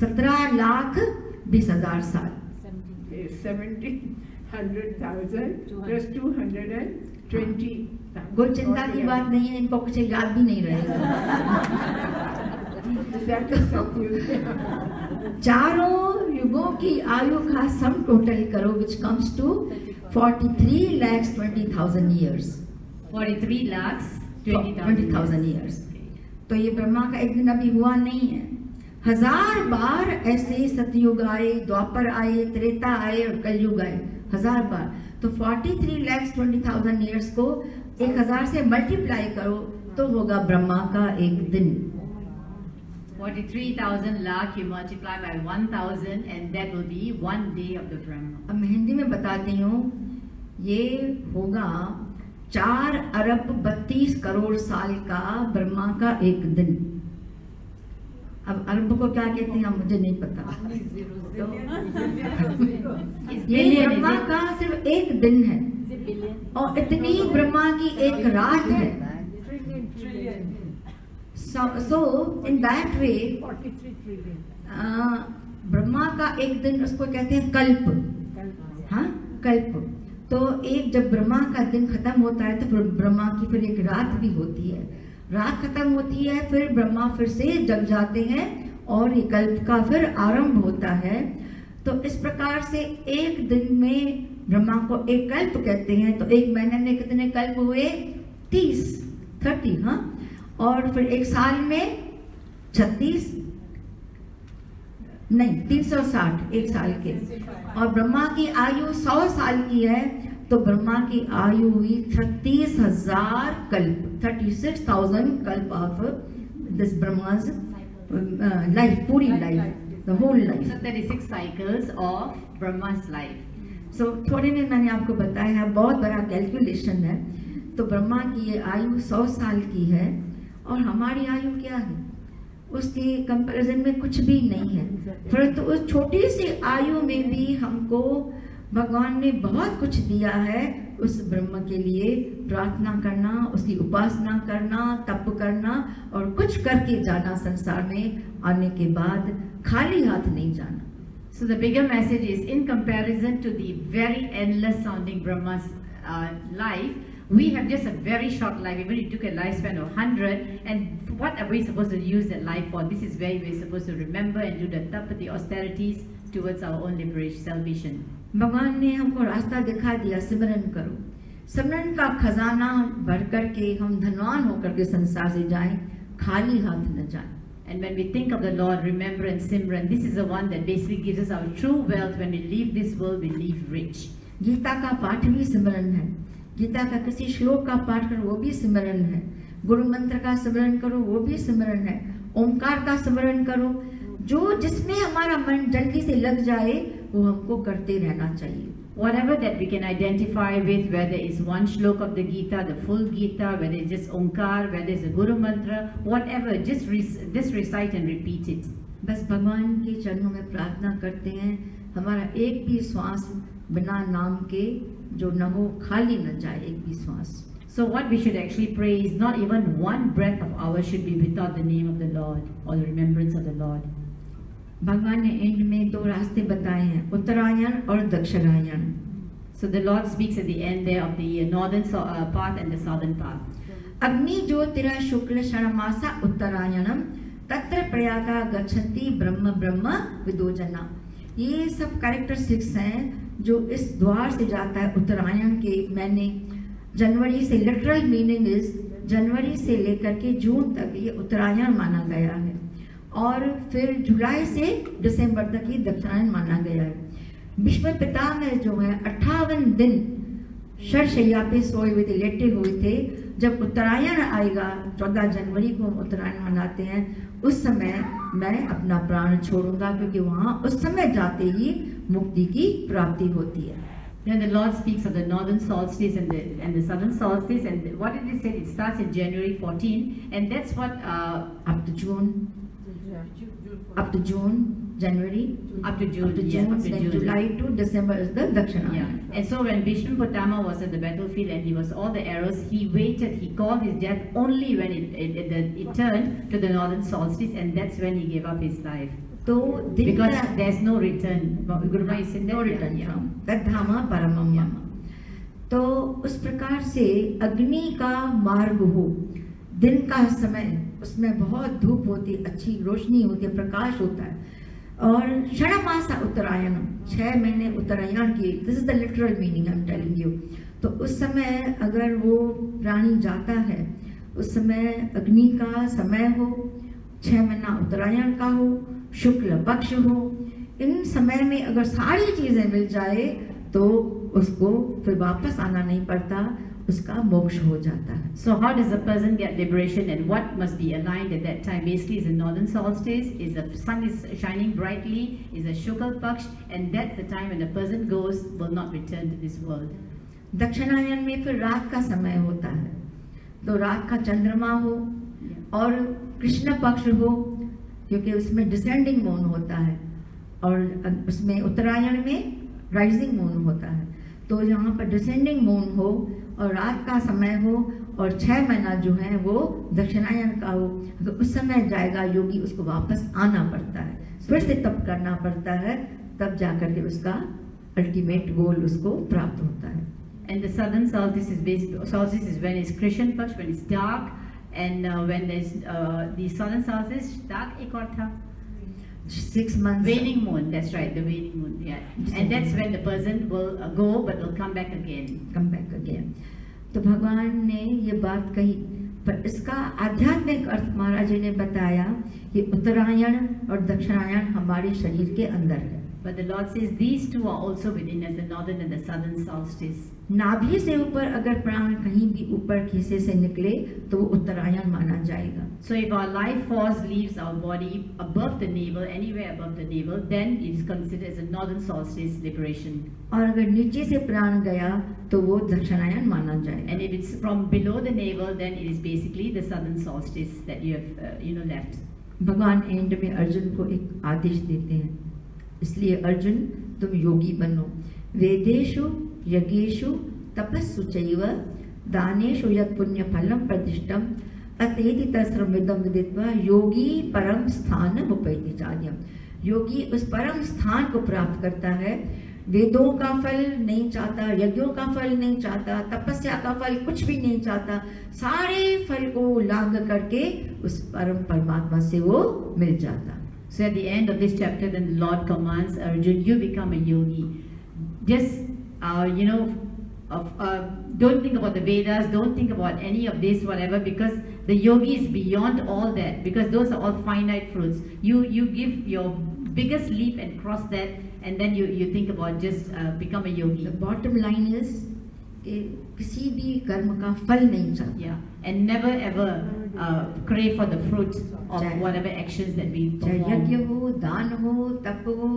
A: 17,20,000 साल।
C: 1,700,000 plus 220,000.
A: कोई चिंता की बात नहीं है, इनको कुछ याद भी नहीं रहेगा।
C: That is Satyuga.
A: चारों युगों की आयु का सम टोटल करो, which comes to 43,20,000 years।
B: 43,20,000
A: years। तो ये ब्रह्मा का एक दिन अभी हुआ नहीं है। 1000 बार ऐसे सतयुग आए, द्वापर आए, त्रेता आए और कलयुग आए, 1000 बार। तो 43,20,000 years को 1000 से मल्टीप्लाई करो तो होगा ब्रह्मा का एक दिन।
B: 43,000 lakh you multiply by 1,000 and that will be 1 day of the Brahma.
A: अब मैं हिंदी में बताती हूँ, ये होगा 4,32 करोड़ साल का ब्रह्मा का एक दिन। अब अरब को क्या कहते हैं मुझे नहीं पता। ये ब्रह्मा का सिर्फ एक दिन है और इतनी ब्रह्मा की एक रात है। So in that way
C: 43 trillion.
A: Brahma का एक दिन उसको कहते हैं कल्प। हाँ, कल्प। तो एक जब ब्रह्मा का दिन खत्म होता है तो फिर ब्रह्मा की फिर एक रात भी होती है। रात खत्म होती है, फिर ब्रह्मा फिर से जग जाते हैं और ये कल्प का फिर आरंभ होता है। तो इस प्रकार से एक दिन में ब्रह्मा को एक कल्प कहते हैं। तो एक महीने में कितने कल्प हुए? 30। हाँ, और फिर एक साल में 360 एक साल के। और ब्रह्मा की आयु 100 साल की है, तो ब्रह्मा की आयु हुई 36,000 कल्प, 36,000 कल्प ऑफ दिस ब्रह्मा's लाइफ, पूरी life, the whole life.
B: So 36 cycles of Brahma's life.
A: So थोड़े में मैंने आपको बताया है, बहुत बड़ा कैलकुलेशन है। तो ब्रह्मा की ये आयु 100 साल की है और हमारी आयु क्या है? उसके कंपैरिजन में कुछ भी नहीं है। परंतु उस छोटी सी आयु में भी हमको भगवान ने बहुत कुछ दिया है। उस ब्रह्म के लिए प्रार्थना करना, उसकी उपासना करना, तप करना और कुछ करके जाना, संसार में आने के बाद खाली हाथ नहीं जाना।
B: So the bigger message is, in comparison to the very endless sounding Brahma's life, we have just a very short life. Even it took a lifespan of 100, and what are we supposed to use that life for? This is where we're supposed to remember and do the tapa, the austerities towards our own liberation, salvation.
A: भगवान ने हमको रास्ता दिखा दिया, सिमरन करो। सिमरन का खजाना भर करके हम धनवान होकर के संसार से जाएं, खाली हाथ न जाएं।
B: And when we think of the Lord, remember and Simran, this is the one that basically gives us our true wealth. When we leave this world, we leave rich.
A: Gita का पाठ भी सिमरन है। गीता का किसी श्लोक का पाठ करो, वो भी सिमरन है। गुरु मंत्र का सिमरन करो, वो भी सिमरन है। ओंकार का सिमरन करो। जो जिसमें हमारा मन जल्दी से लग जाए वो हमको करते रहना चाहिए।
B: Whatever that we can identify with, whether it's one shlok of the Gita, the full Gita, whether it's just Onkar, whether it's a Guru Mantra, whatever, just recite and repeat it.
A: बस भगवान के चरणों में प्रार्थना करते हैं हमारा एक भी श्वास बिना नाम के जो न हो खाली न जाए, एक भी श्वास.
B: So what we should actually pray is not even one breath of ours should be without the name of the Lord or the remembrance of the Lord.
A: भगवान ने एंड में दो रास्ते बताए हैं, उत्तरायण और दक्षिणायन.
B: So the Lord speaks at the end there of the northern path and the southern path.
A: अग्नि ज्योतिरा शुक्ल षणमासा उत्तरायणम तत्र प्रयागा गच्छन्ति ब्रह्म ब्रह्म विदोजना. ये सब कैरेक्टरिस्टिक्स हैं जो इस द्वार से जाता है उत्तरायण के. मैंने जनवरी से, लिटरल मीनिंग इज जनवरी से लेकर के जून तक ये उत्तरायण माना गया है और फिर जुलाई से दिसंबर तक ये दक्षिणायन माना गया है. भीष्म पितामह जो है 58 दिन शरशैया पे सोए हुए थे, लेटे हुए थे. जब उत्तरायण आएगा 14 जनवरी को हम उत्तरायण मनाते हैं, उस समय मैं अपना प्राण छोड़ूंगा क्योंकि वहां उस समय जाते ही मुक्ति की प्राप्ति होती है.
B: Then the Lord speaks of the northern solstice and the southern solstice, and what it is said, it starts in January 14, and that's what
A: up to June, January,
B: up to June,
A: then July to December is the Dakshinayana.
B: Yeah. And so when Bhishma Pitama was at the battlefield and he was all the arrows, he waited, he called his death only when it turned to the northern solstice, and that's when he gave up his life.
A: तो
B: Because there's no return. Guru Maharaj said
A: no
B: that,
A: return
B: yeah.
A: from तद्धामा परमम मम. तो उस प्रकार से अग्नि का मार्ग हो, दिन का समय, उसमें बहुत धूप होती है, अच्छी रोशनी होती है, प्रकाश होता है. और षणमासा उत्तरायण, 6 महीने उत्तरायण की, this is the literal meaning I am telling you. तो उस समय अगर वो प्राणी जाता है, उस समय अग्नि का समय हो, 6 महीना उत्तरायण का हो, शुक्ल पक्ष हो, इन समय में अगर सारी चीजें मिल जाए तो उसको फिर वापस आना नहीं पड़ता, उसका मोक्ष हो जाता है.
B: So how does a person get liberation, and what must be aligned at that time? Basically is the northern solstice, is the sun is shining brightly, is the Shukla Paksh, and that's the time when the person goes, will not return to this world.
A: दक्षिणायन में फिर रात का समय होता है, तो रात का चंद्रमा हो और कृष्ण पक्ष हो, क्योंकि उसमें डिसेंडिंग मून होता है और उसमें उत्तरायण में राइजिंग मून होता है. तो यहाँ पर डिसेंडिंग मून हो और रात का समय हो और 6 महीना जो है वो दक्षिणायन का हो, तो उस समय जाएगा योगी, उसको वापस आना पड़ता है, फिर से तप करना पड़ता है, तब जाकर के उसका अल्टीमेट गोल उसको प्राप्त होता है.
B: And the southern solstice is when it's Krishna Paksh, when it's dark, and when there's the southern solstice, dark ek aur tha?
A: 6 months.
B: Waning moon, that's right, the waning moon, yeah. And that's when the person will go, but will come back again.
A: Come back again. तो भगवान ने ये बात कही, पर इसका आध्यात्मिक अर्थ महाराज जी ने बताया कि उत्तरायण और दक्षिणायन हमारे शरीर के अंदर है.
B: But the Lord says these two are also within us, the northern and the southern solstice.
A: नाभि से ऊपर अगर प्राण कहीं भी ऊपर के हिस्से से निकले तो वो उत्तरायण माना जाएगा.
B: So if our life force leaves our body above the navel, anywhere above the navel, then it is considered as a northern solstice liberation.
A: और अगर नीचे से प्राण गया तो वो दक्षिणायन माना जाएगा.
B: And if it's from below the navel, then it is basically the southern solstice that you have left.
A: भगवान एंड में अर्जुन को एक आदेश देते हैं, इसलिए अर्जुन तुम योगी बनो. वेदेषु यज्ञेषु तपस्सु चैव दानेषु यत् पुण्य फलम प्रतिष्ठम अतेति तस्रमिदं विदित्वा योगी परम स्थान उपैति चार्यम. योगी उस परम स्थान को प्राप्त करता है. वेदों का फल नहीं चाहता, यज्ञों का फल नहीं चाहता, तपस्या का फल कुछ भी नहीं चाहता, सारे फल को लांघ करके उस परम परमात्मा से वो मिल जाता.
B: So at the end of this chapter, then the Lord commands Arjun, you become a yogi. Just don't think about the Vedas, don't think about any of this, whatever, because the yogi is beyond all that, because those are all finite fruits. You give your biggest leap and cross that, and then you think about just become a yogi.
A: The bottom line is कि किसी भी कर्म का फल नहीं चाहता।
B: Yeah, and never ever crave for the fruit of
A: Jai.
B: whatever actions that we
A: चाहे यज्ञ
B: perform.
A: हो, दान हो, तप हो,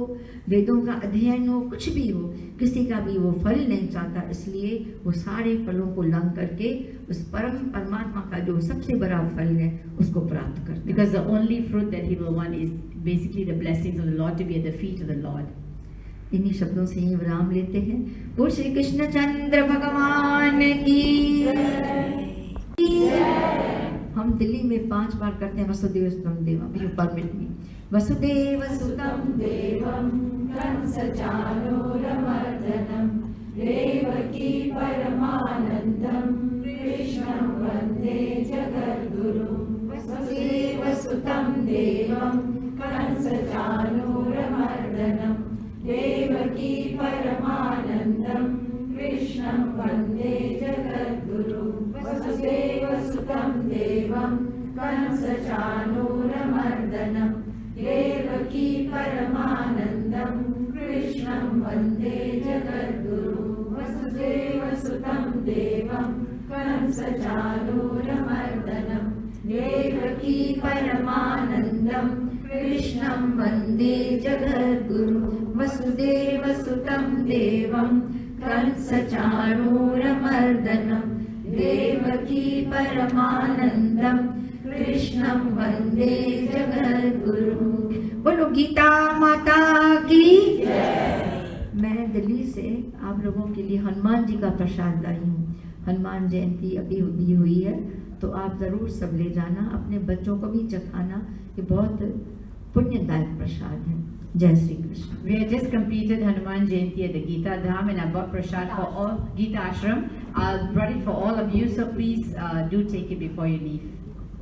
A: वेदों का अध्ययन हो, कुछ भी हो, किसी का भी वो फल नहीं चाहता। इसलिए वो सारे फलों को लंघ करके उस परमात्मा का जो सबसे बड़ा फल है उसको प्राप्त करता है।
B: Because the only fruit that he will want is basically the blessings of the Lord, to be at the feet of the Lord.
A: इन्हीं शब्दों से ही विराम लेते हैं। वो श्री कृष्ण चंद्र भगवान की हम दिल्ली में 5 बार करते हैं वसुदेव सुतम देवम। You permit me. वसुदेव सुतम देवम कंसचानूरमर्दनम देवकी परमानंदम कृष्णं वंदे जगद्गुरुं। वसुदेव सुतम देवम कंसचानूरमर्दनम देवकी परमानंदम कृष्णं वंदे जगद्गुरुं। वसुदेव सुतं देवं कंसचानूरमर्दनं देवकी परमानंदं कृष्णं वंदे जगद्गुरुं। वसुदेव सुतं देवं कंसचानूरमर्दनं देवकी परमानंदं कृष्णं वंदे जगद्गुरुं। वसुदेव सुतं देवं कंसचाणूरमर्दनं देवकी परमानंदं कृष्णं वंदे जगद्गुरुं। बोलो गीता माता की जय। मैं दिल्ली से आप लोगों के लिए हनुमान जी का प्रसाद लाई हूँ। हनुमान जयंती अभी दी हुई है, तो आप जरूर सब ले जाना, अपने बच्चों को भी चखाना। ये बहुत पुण्यदायक प्रसाद है। जय Shri Krishna.
B: We have just completed Hanuman Jayanti at the Gita Dham, and I brought prasad for all Gita Ashram. I brought it for all of you, so please do take it before you leave.